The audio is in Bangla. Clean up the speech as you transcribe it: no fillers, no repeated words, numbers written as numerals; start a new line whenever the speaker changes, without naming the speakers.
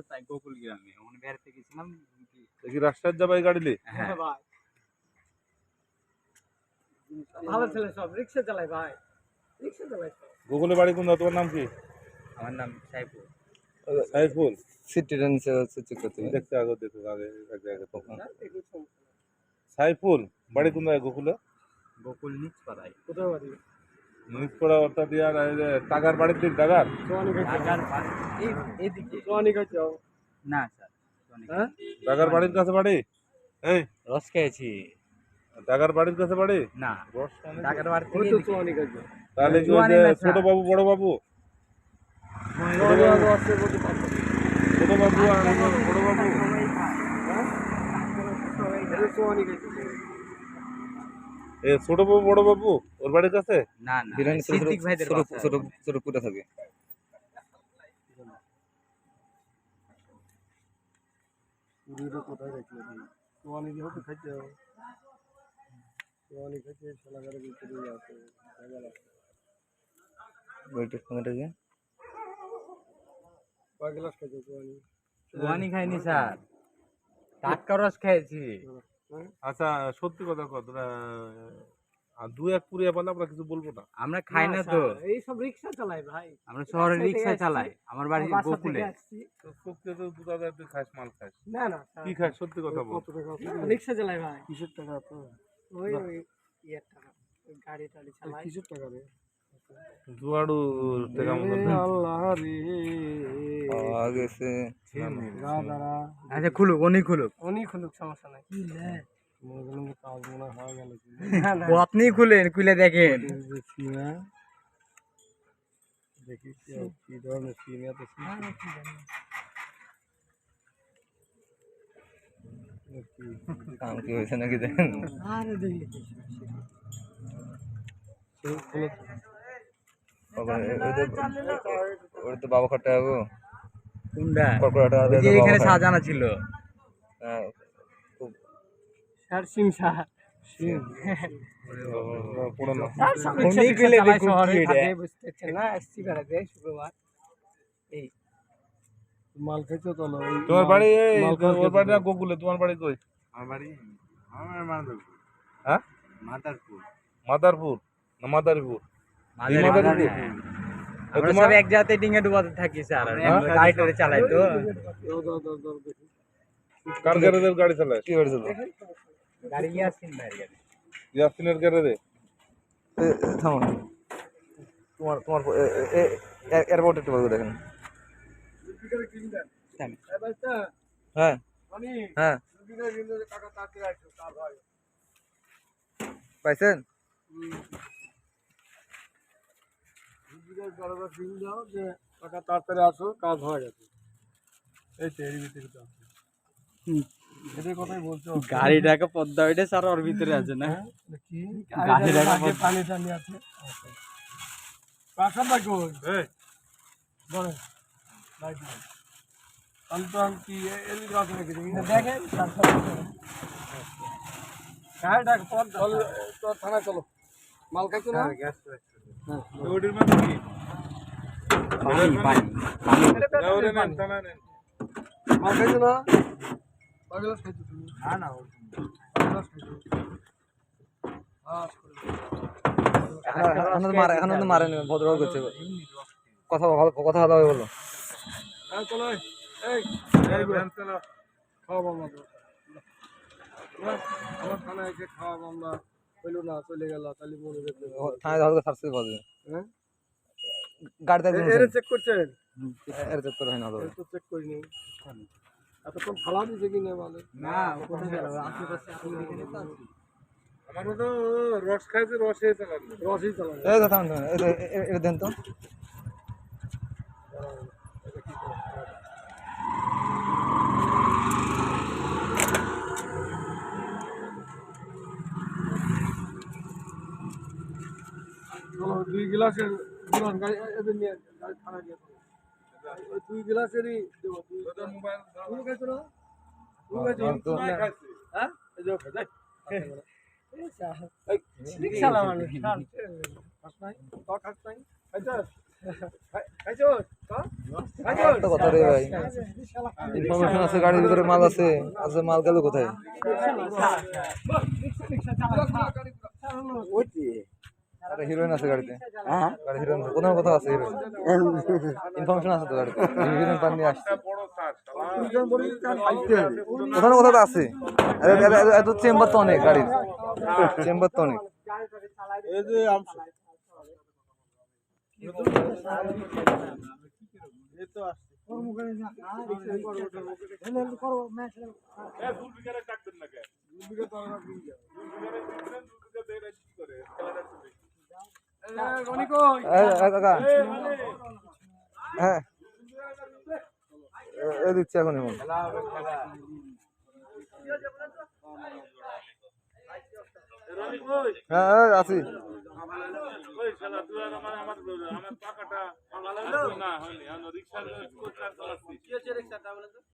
তাই গোকুল গ্রামে ওখানে বেড়াতে গেছিলাম।
দেখি রাস্তায় যাবে এই গাড়ি নিয়ে?
হ্যাঁ
ভাই ভালো ছেলে, সব রিক্সা চালায় ভাই, রিক্সা চালায়।
গুগলে বাড়ি কোন? তোমার নাম কি?
আমার নাম সাইফুল।
সাইফুল
সিটিজেন से চেক করতে হবে।
দেখতে আগে দেখো আগে এক জায়গায় তখন। সাইফুল বাড়ি কোন জায়গায় গোকুলে?
গোকুল নিচ পাড়ায়।
কোথায় বাড়ি?
নিচপড়া অর্থাৎ ইয়ার এই যে টাকার বাড়ির দিক টাকার
এদিকে
সোয়ানি কাছে যাও
না স্যার,
হ্যাঁ
টাকার বাড়ির কাছে বাড়ি? এই
রস খেয়েছি
টাকার বাড়ির কাছে বাড়ি?
না,
রস মানে
টাকার বাড়ি
ওই
থেকে
তো
এদিকে।
সোয়ানি কাছে।
তাহলে কি ওই
জোয়ানি
যে
না,
ছোট
স্যার।
বাবু বড় বাবু?
সোয়ানি আলো আছে বলতে পারবো।
ছোট বাবু আর বড় বাবু?
এটা সোয়ানি কাছে।
এ ছোট বাবু বড় বাবু ওর বাড়ির কাছে?
না না,
বিরিয়ানি
সিদ্দিক ভাইদের বাসা।
সুরপুরে থাকে।
পুরীটা কোথায় রাখলে তুমি? সোয়ানি দিয়ে হোক খাইতে যাও। সোয়ানি খাইতে শালাগারে ভিতরে আছে জায়গা আছে।
ওইটার কোনটা কি?
কয় গ্লাস খাইছো সোয়ানি?
জোয়ানি খাইনি স্যার, টাটকা রস খেয়েছি।
হ্যাঁ
আচ্ছা সত্যি কথা কর তোরা দু এক পুরিয়া বলে আমরা কিছু বলবো না।
আমরা খাই না তো,
এই সব রিক্সা চালায় ভাই।
আমরা শহরে
বাসা থেকে
রিক্সা
আসছি।
চালাই। আমার বাড়ি
বাসা থেকে
গোকুলে।
আসছি।
তো সত্যি তো দু টাকা তুই খাস মাল খাস
না না
কি খাস সত্যি কথা বল।
কত টাকা? রিক্সা চালায় ভাই। কিসের টাকা তো? ওই ইয়ের টাকা, ওই গাড়ি টাড়ি চালায়। কিসের টাকা রে?
জুয়াড়ু টাকা মতো
এ আল্লাহ রে।
আগে সে
দাদা
আচ্ছা খুলুক, উনি খুলুক।
উনি খুলুক, সমস্যা নাই। কি লে মনে গেল কাজ মনে হয়ে গেল।
ও আপনি খুলেন, খুলে দেখেন।
দেখি না, দেখি কি ধরনের সিম এত
কাম কি হয়েছে নাকি দেখেন।
আরে দেখি
ওর তো বাবা খরটা হবে
কোনটা?
কর্পোরেট
ওই যে এখানে সাজানো ছিল।
স্যার সিম স্যার সিম
পুরো না
উনি খুলে দেখুন কি এটা।
বুঝতে পারছেন না, আসছি বেড়াতে শুক্রবার। এই মাল খাইছো তো না?
তোমার বাড়ি এই ওর বাড়ি না গোকুলে? তোমার বাড়ি কই?
আমার বাড়ি আমার মাদারপুর।
হ্যাঁ
মাদারপুর।
মাদারপুর না মাদারীপুর?
মাদারপুর। আমরা সব এক জায়গাতে ডিঙে ডুবাতে থাকি স্যার, আর গাড়ি টাড়ি চালাই তো।
কার গ্যারেজের গাড়ি চালায়?
কি হয়েছিল?
গাড়ি ইয়াসিন ভাইয়ের গাড়ি।
ইয়াসিনের গ্যারেজে?
থামো তোমার তোমার এয়ারপোর্ট একটু বলবো দেখেন। হ্যাঁ হ্যাঁ পাইছেন?
টাকা তাড়াতাড়ি আসো, কাজ হয়ে গেছে। এই তো এর ভিতরে তো আছে। এদের কথাই বলছো।
গাড়িটাকে পদ্মা ওইটা স্যার ওর ভিতরে আছে না?
কি
গাড়িটাকে
আগে পানি টানি আছে। কাকা ভাই কই?
এই
বলেন লাইট নাই। আমি কি এর ভিতরে আছে নাকি দেখেন। গাড়িটাকে পদ্মা তো থানায় চলো। মাল খাইছো না?
গ্যাস ওইটার মধ্যে কি
পানি পানি পানি।
ওরে না টানা নেন।
মাল খাইছো না? পাগলাস খাইছো তুমি?
না না,
পাগলাস খাইছো?
এখন তো মারেনি, ভদ্র করছে কথা ভালো কথা ভালো হবে বলো।
হ্যাঁ চলো। এই
এই ভ্যান চালা
খাওয়াবো আমরা তো। আমার থানায় এসে খাওয়াবো আমরা, হইলো না চলে গেল, তাহলে মনে দেখবে।
থানায় ধরতে সার্চ করে পাবে।
হ্যাঁ
গাড়িতে
এর চেক করছেন?
এর চেক করে হয় না
এর তো চেক করিনি। এতক্ষণ ফালা দিছে কিনা বলে
না, ও কোথায় গেল? আশেপাশে আপনি এখানে তো আছি।
আমার তো রস খাইছে রসে চালাবে।
রসই চালাবে।
এই কথা এটা দেন তো।
চলো 2 গ্লাসের গ্লাস গাড়ি এদের নিয়ে গাড়ি থানায় নিয়ে চলো। ওই 2 গ্লাসেরই দেবো।
তোদের মোবাইল
তুমি খাইছো না? তুমি খাইছো?
নাই খাইছে।
হ্যাঁ এই যে খাই। রিক্সা লাগানো। খাস নাই? তো খাস নাই? খাইছো?
একটা কথা রে ভাই, ইনফরমেশন আছে গাড়ির ভিতরে মাল আছে, মাল গেল কোথায়? আরে হিরোইন আছে গাড়িতে, গাড়ি হিরোইন কোথাও কোথাও আছে হিরোইন, ইনফরমেশন আছে তো গাড়িতে, হিরোইন পান নিয়ে আসছে, কোথাও কোথাও তো আছে। এত চেম্বার তো অনেক গাড়ির, চেম্বার তো অনেক।
এই যে এই তো
কাকা হ্যাঁ দিচ্ছি এখন এমন। হ্যাঁ আছি।
আমার টাকাটা